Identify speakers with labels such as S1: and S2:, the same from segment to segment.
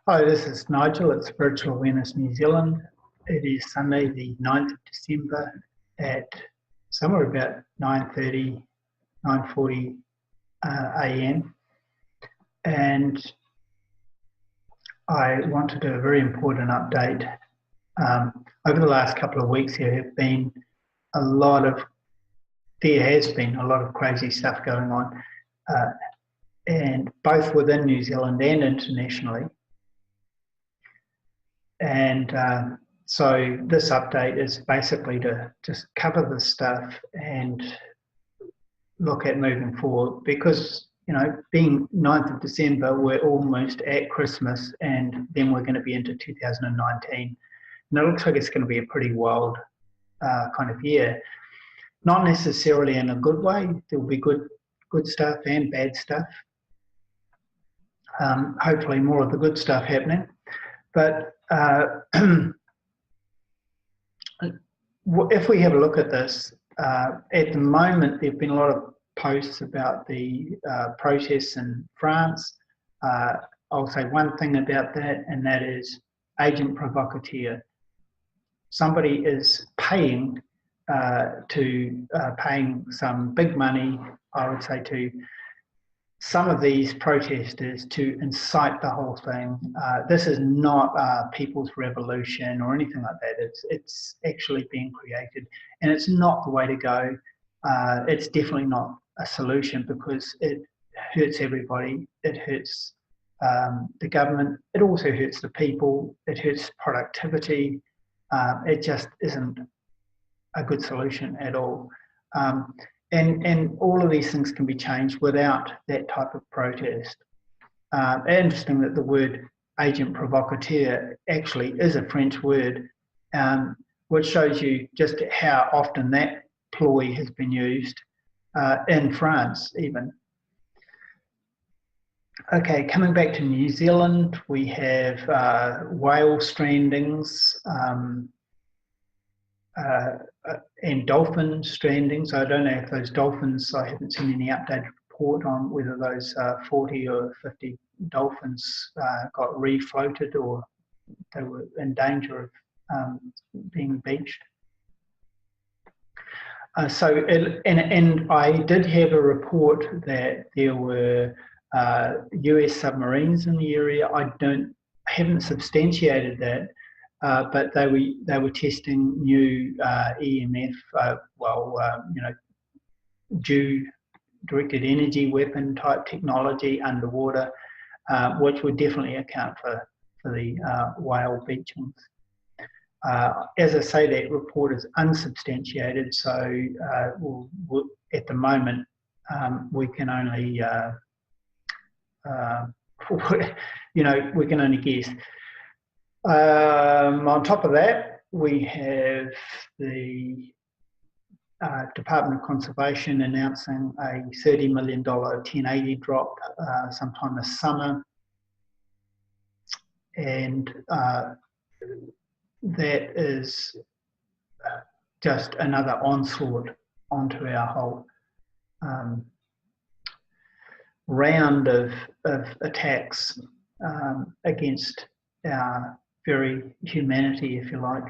S1: Hi, this is Nigel at Spiritual Awareness New Zealand. It is Sunday, the 9th of December at somewhere about 9:30, 9:40 a.m. And I want to do a very important update. Over the last couple of weeks, there has been a lot of crazy stuff going on, and both within New Zealand and internationally. And so this update is basically to just cover this stuff and look at moving forward, because, you know, being 9th of December, we're almost at Christmas, and then we're going to be into 2019. And it looks like it's going to be a pretty wild kind of year. Not necessarily in a good way. There'll be good stuff and bad stuff. Hopefully more of the good stuff happening. But if we have a look at this, at the moment there have been a lot of posts about the protests in France. I'll say one thing about that, and that is agent provocateur. Somebody is paying paying some big money, I would say, to some of these protesters to incite the whole thing. This is not a people's revolution or anything like that. It's actually being created, and it's not the way to go. It's definitely not a solution, because it hurts everybody. It hurts the government. It also hurts the people. It hurts productivity. It just isn't a good solution at all. And all of these things can be changed without that type of protest. Interesting that the word agent provocateur actually is a French word, which shows you just how often that ploy has been used in France even. Okay, coming back to New Zealand, we have whale strandings, and dolphin strandings. I don't know if those dolphins, I haven't seen any updated report on whether those 40 or 50 dolphins got refloated or they were in danger of being beached. And I did have a report that there were US submarines in the area. I haven't substantiated that. But they were testing new EMF, directed energy weapon type technology underwater, which would definitely account for the whale beachings. As I say, that report is unsubstantiated, so at the moment we can only, we can only guess. On top of that, we have the Department of Conservation announcing a $30 million 1080 drop sometime this summer, and that is just another onslaught onto our whole round of attacks against our very humanity, if you like.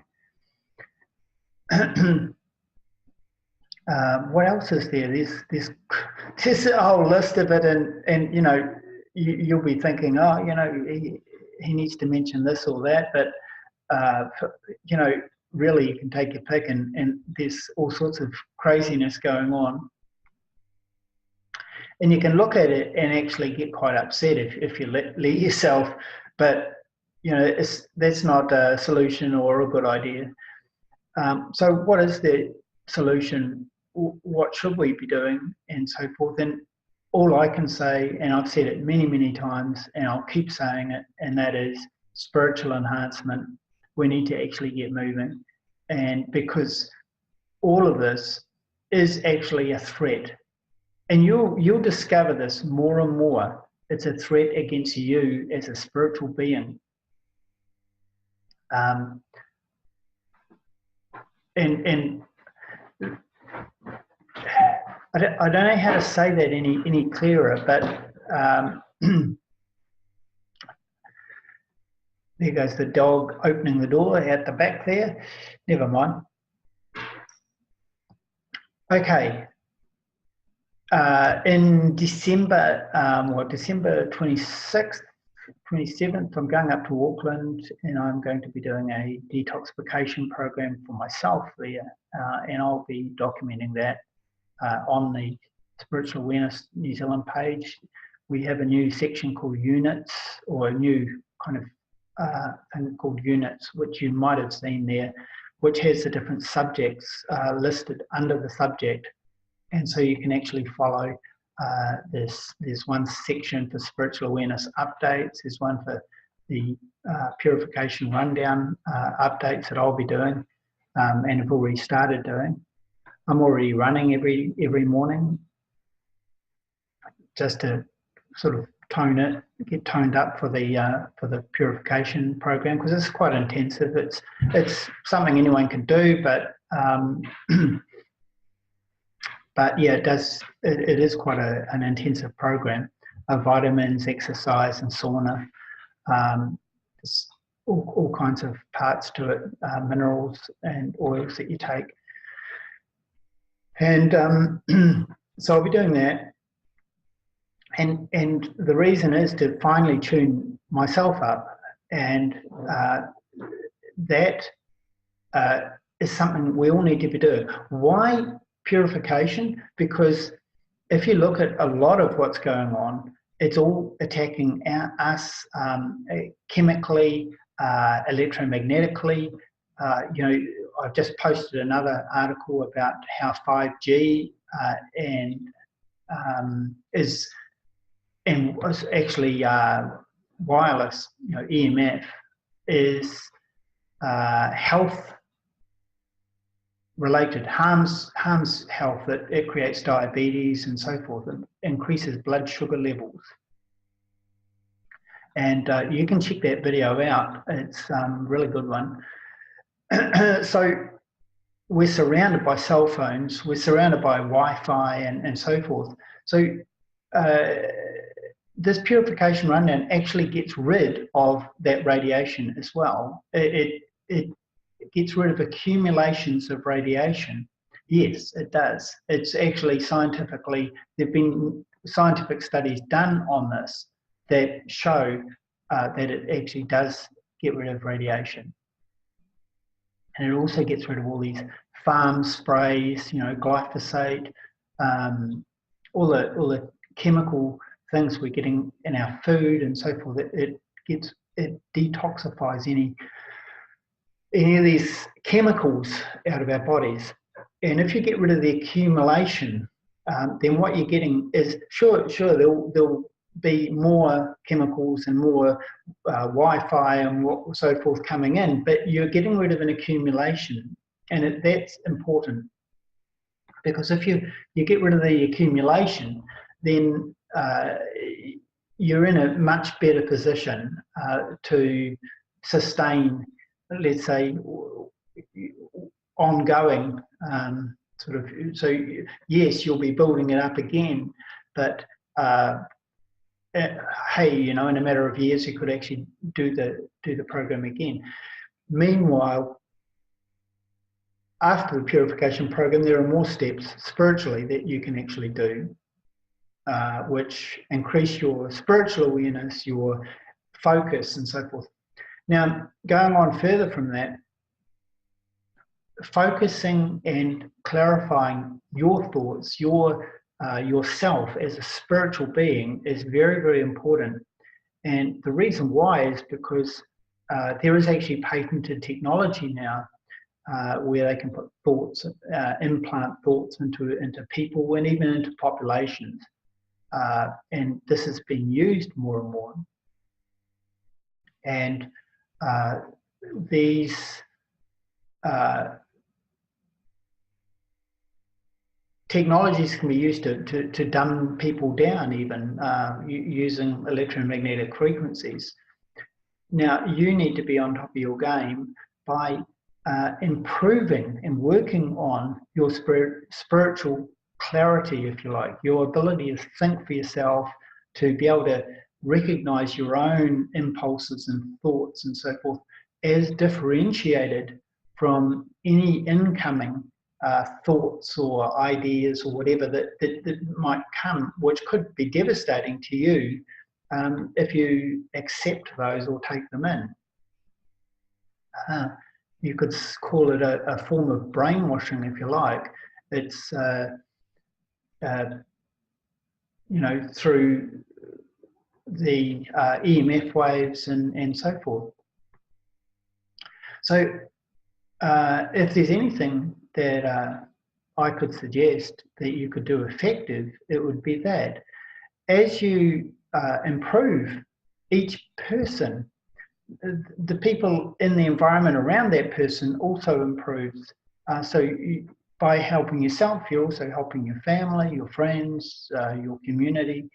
S1: What else is there? There's a whole list of it, and you know, you'll be thinking, oh, you know, he needs to mention this or that, but you know, really you can take your pick, and there's all sorts of craziness going on, and you can look at it and actually get quite upset if you let yourself, but you know, that's not a solution or a good idea. So what is the solution? What should we be doing? And so forth. And all I can say, and I've said it many, many times, and I'll keep saying it, and that is spiritual enhancement. We need to actually get moving. And because all of this is actually a threat. And you'll discover this more and more. It's a threat against you as a spiritual being. And I don't know how to say that any clearer, but There goes the dog opening the door out the back there. Never mind. Okay. In December, December 26th, 27th, I'm going up to Auckland and I'm going to be doing a detoxification program for myself there. And I'll be documenting that on the Spiritual Awareness New Zealand page. We have a new section called Units, or a new kind of thing called Units, which you might have seen there, which has the different subjects listed under the subject. And so you can follow there's one section for spiritual awareness updates, there's one for the purification rundown updates that I'll be doing and have already started doing. I'm already running every morning just to sort of get toned up for the purification program, because it's quite intensive. It's something anyone can do, but but yeah, it is quite an intensive program. Vitamins, exercise, and sauna. There's all kinds of parts to it, minerals and oils that you take. And so I'll be doing that. And the reason is to finally tune myself up. And that is something we all need to be doing. Why purification? Because if you look at a lot of what's going on, it's all attacking us chemically, electromagnetically. I've just posted another article about how 5G was actually wireless, EMF, is health related, harms health, that it creates diabetes and so forth, and increases blood sugar levels. And you can check that video out. It's a really good one. So we're surrounded by cell phones, we're surrounded by Wi-Fi and so forth. So this purification rundown actually gets rid of that radiation as well. It gets rid of accumulations of radiation. Yes, it does. It's actually scientifically, there've been scientific studies done on this that show that it actually does get rid of radiation. And it also gets rid of all these farm sprays, glyphosate, all the chemical things we're getting in our food and so forth. It detoxifies any of these chemicals out of our bodies. And if you get rid of the accumulation, then what you're getting is, sure there'll be more chemicals and more Wi-Fi and so forth coming in, but you're getting rid of an accumulation, and that's important, because if you get rid of the accumulation, then you're in a much better position to sustain, let's say, ongoing sort of. So yes, you'll be building it up again, but hey, in a matter of years, you could actually do the program again. Meanwhile, after the purification program, there are more steps spiritually that you can actually do, which increase your spiritual awareness, your focus, and so forth. Now, going on further from that, focusing and clarifying your thoughts, yourself as a spiritual being is very, very important. And the reason why is because there is actually patented technology now where they can put thoughts, implant thoughts into people and even into populations. And this has been used more and more. And these technologies can be used to dumb people down, even using electromagnetic frequencies. Now, you need to be on top of your game by improving and working on your spiritual clarity, if you like, your ability to think for yourself, to be able to recognize your own impulses and thoughts and so forth as differentiated from any incoming thoughts or ideas or whatever that might come, which could be devastating to you if you accept those or take them in. You could call it a form of brainwashing, if you like. It's through the EMF waves and so forth. So if there's anything that I could suggest that you could do effective, it would be that. As you improve, each person, the people in the environment around that person also improves. By helping yourself, you're also helping your family, your friends, your community,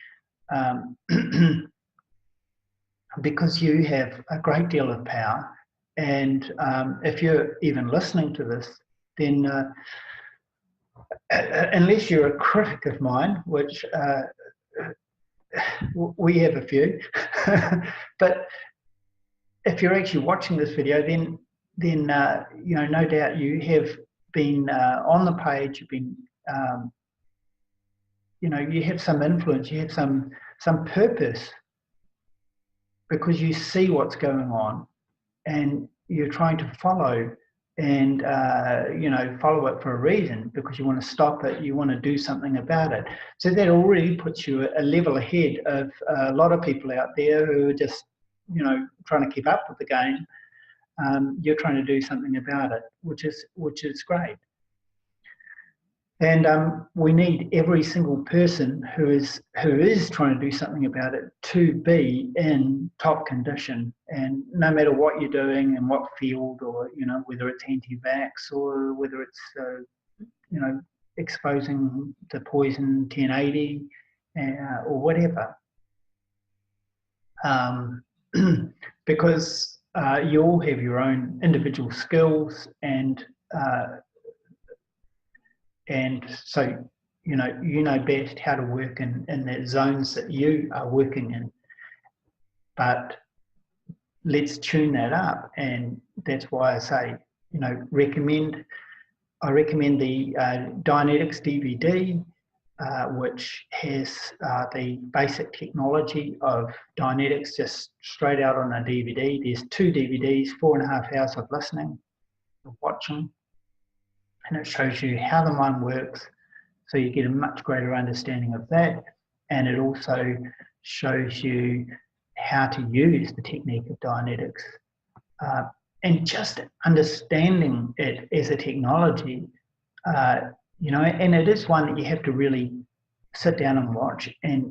S1: because you have a great deal of power. And if you're even listening to this, then unless you're a critic of mine, which we have a few, but if you're actually watching this video, then no doubt you have been on the page. You've been, you have some influence. You have some purpose, because you see what's going on, and you're trying to follow and follow it for a reason, because you want to stop it, you want to do something about it. So that already puts you a level ahead of a lot of people out there who are just trying to keep up with the game. You're trying to do something about it, which is great. And we need every single person who is trying to do something about it to be in top condition. And no matter what you're doing and what field, or whether it's anti-vax or whether it's exposing the poison 1080 or whatever, because you all have your own individual skills, and so you know best how to work in the zones that you are working in. But let's tune that up, and that's why I say I recommend the Dianetics DVD, which has the basic technology of Dianetics just straight out on a DVD. There's 2 DVDs, 4.5 hours of listening, of watching, and it shows you how the mind works, so you get a much greater understanding of that. And it also shows you how to use the technique of Dianetics. And just understanding it as a technology, and it is one that you have to really sit down and watch, and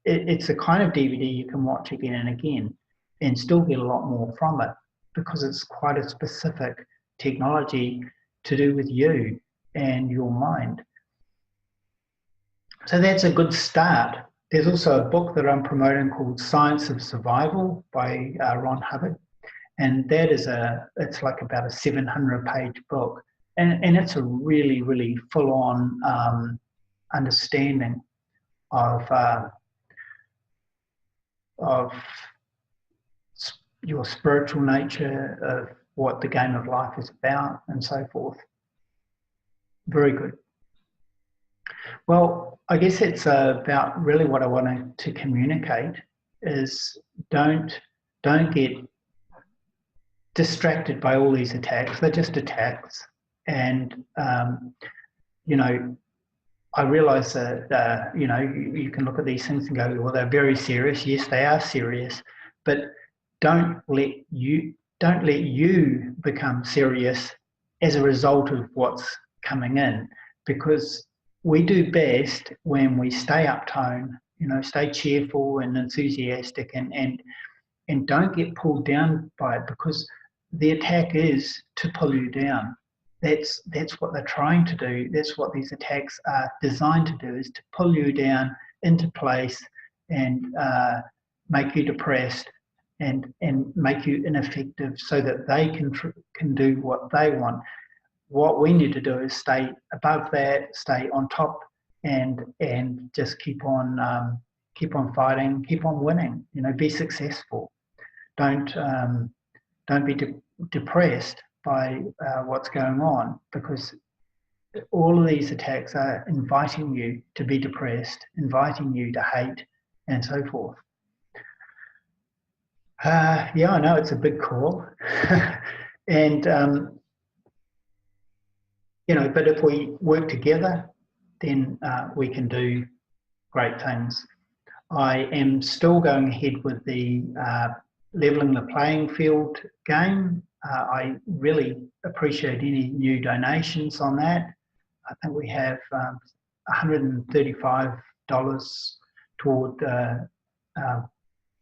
S1: it's a kind of DVD you can watch again and again and still get a lot more from it, because it's quite a specific technology to do with you and your mind. So that's a good start. There's also a book that I'm promoting called Science of Survival by Ron Hubbard, and that is it's like about a 700-page book. And it's a really, really full-on understanding of your spiritual nature, of what the game of life is about, and so forth. Very good. Well, I guess it's about really what I wanted to communicate is don't get distracted by all these attacks. They're just attacks. And, I realize that, you can look at these things and go, well, they're very serious. Yes, they are serious, but don't let you become serious as a result of what's coming in, because we do best when we stay uptone, stay cheerful and enthusiastic, and don't get pulled down by it, because the attack is to pull you down. That's what they're trying to do. That's what these attacks are designed to do, is to pull you down into place and make you depressed and make you ineffective, so that they can do what they want. What we need to do is stay above that, stay on top, and just keep on keep on fighting, keep on winning. You know, be successful. Don't be depressed by what's going on, because all of these attacks are inviting you to be depressed, inviting you to hate, and so forth. Yeah, I know it's a big call, and you know, but if we work together, then we can do great things. I am still going ahead with the leveling the playing field game. I really appreciate any new donations on that. I think we have $135 toward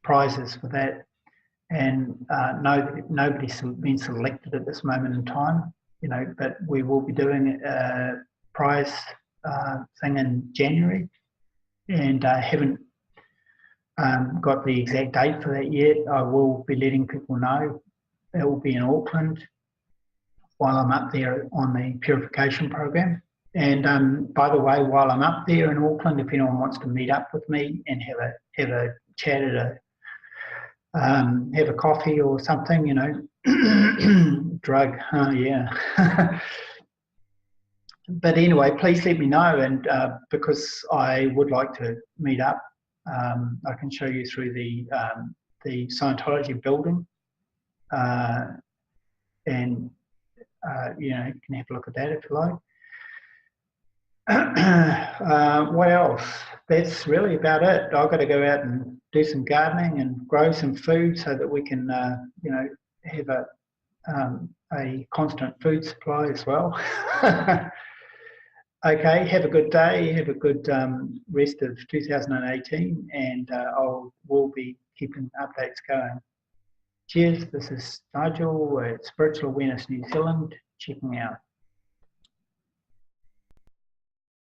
S1: prizes for that, and nobody's been selected at this moment in time. You know, but we will be doing a prize thing in January, and I haven't got the exact date for that yet. I will be letting people know. It will be in Auckland while I'm up there on the Purification program. And by the way, while I'm up there in Auckland, if anyone wants to meet up with me and have a chat at have a coffee or something, you know, drug, yeah. But anyway, please let me know, and because I would like to meet up. I can show you through the Scientology building, and you know, you can have a look at that if you like. What else? That's really about it. I've got to go out and do some gardening and grow some food so that we can, you know, have a constant food supply as well. Okay, have a good day. Have a good rest of 2018, and we'll be keeping updates going. Cheers. This is Nigel at Spiritual Awareness New Zealand, checking out.